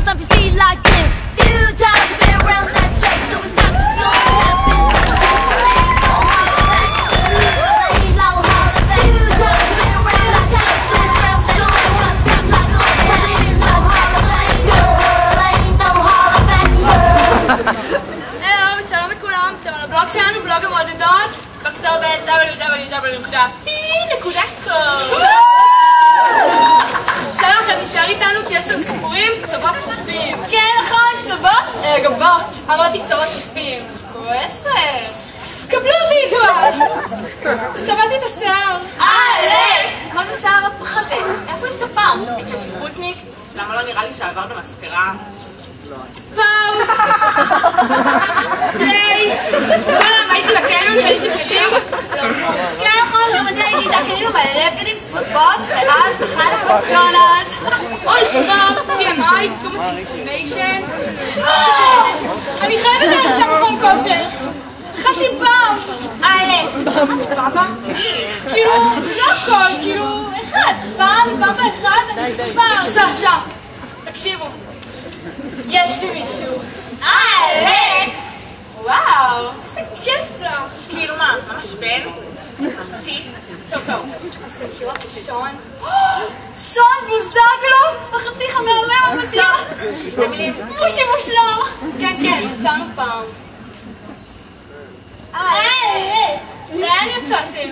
stomp your feet like this. Few times you've been around that track, so it's not just gonna happen. Ain't no holiday, it's gonna be like this. Few times you've been around that track, so it's not just gonna happen like this. Cause ain't no holiday, girl, ain't no holiday, girl. הלו, שלום לכולם, אתם על הבלוג שלנו, בלוג המעודדות בכתובת www.p.com. שלום לכם, נשאר איתנו כי יש לנו סיפורים, קצוות צופים. כן, נכון, קצוות? גבות. אמרתי קצוות צופים. כועסת. קבלו ויזואל! צבעתי את השיער. עלק! מה זה שיער הפח הזה? איפה הסתפרת? את של שיפוטניק? למה לא נראה לי שעבר במספרה? פאוז! פליי! פעם הייתי בקניון, קניתי בגדים? כן, נכון, גם אני הייתי איתה, קנינו מלא בגדים קצוות, ואז בכלל במקדונלדס. אוי, שבב, TMI, too much information. אני חייבת ללכת למכון כושר. אכלתי פאוז! עלק! אכלתי בבא? כאילו, לא הכל, כאילו, אחד. פעם, בבא אחד, אני פאוז. שעה. תקשיבו. יש לי מישהו. עלק! וואו! איזה כיף לך. כאילו מה? ממש בן? אמיתי? טוב, אז אתם מכירות את שון? שון בוזגלו! החתיך המהמם המדהים! בשתי מילים? מושי מושלם! כן, יצאנו פעם. עלק! לאן יצאתם?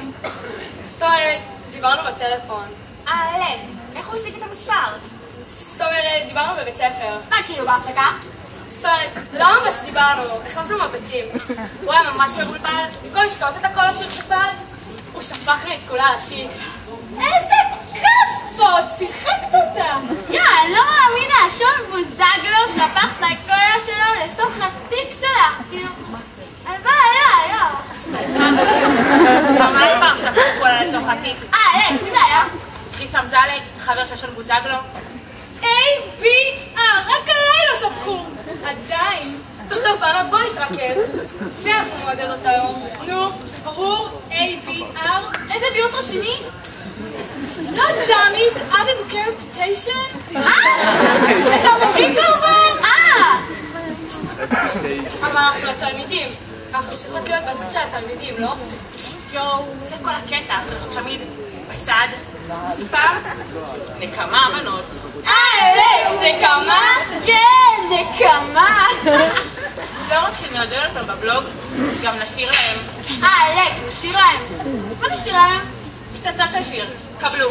זאת אומרת, דיברנו בטלפון. עלק! איך הוא השיג את המספר? זאת אומרת, דיברנו בבית ספר. כאילו בהפסקה? זאת אומרת, לא ממש דיברנו, החלפנו מבטים. הוא היה ממש מבולבל, במקום לשתות את הקולה של קופל, הוא שפך לי את כולה על התיק. איזה כיפות! שיחקת אותה! אני לא מאמינה, שון בוזגלו שפך את הקולה שלו לתוך התיק שלך, כאילו... היה. גם מה פעם שפך קולה לתוך התיק? עלק, מי זה היה? חיסם זלג, חבר של שון בוזגלו? ABR, רק עליי לא שפכו. עדיין. טוב, בנות, בואו נתרכז. מי אנחנו מועדלות היום? נו, ברור, ABR. איזה ביוס רציני? לא דמית, אבי בוקר רפיטיישן? את המורים כמובן? אבל אנחנו לתלמידים. אנחנו צריכות להיות בצד של התלמידים, לא? יואו, זה כל הקטע, אנחנו תמיד בצד. פעם, נקמה בנות. נקמה? כן, נקמה! לא רק שנעודד אותם בבלוג, גם נשיר להם. עלק, נשיר להם. מה נשיר להם? פצצת השיר, קבלו.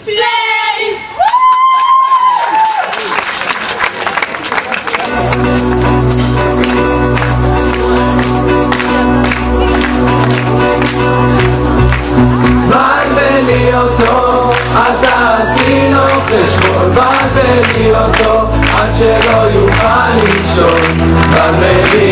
פליי! בלבלי אותו, אל תעשי לו חשבון. בלבלי אותו, עד שלא יוכל לישון. בלבלי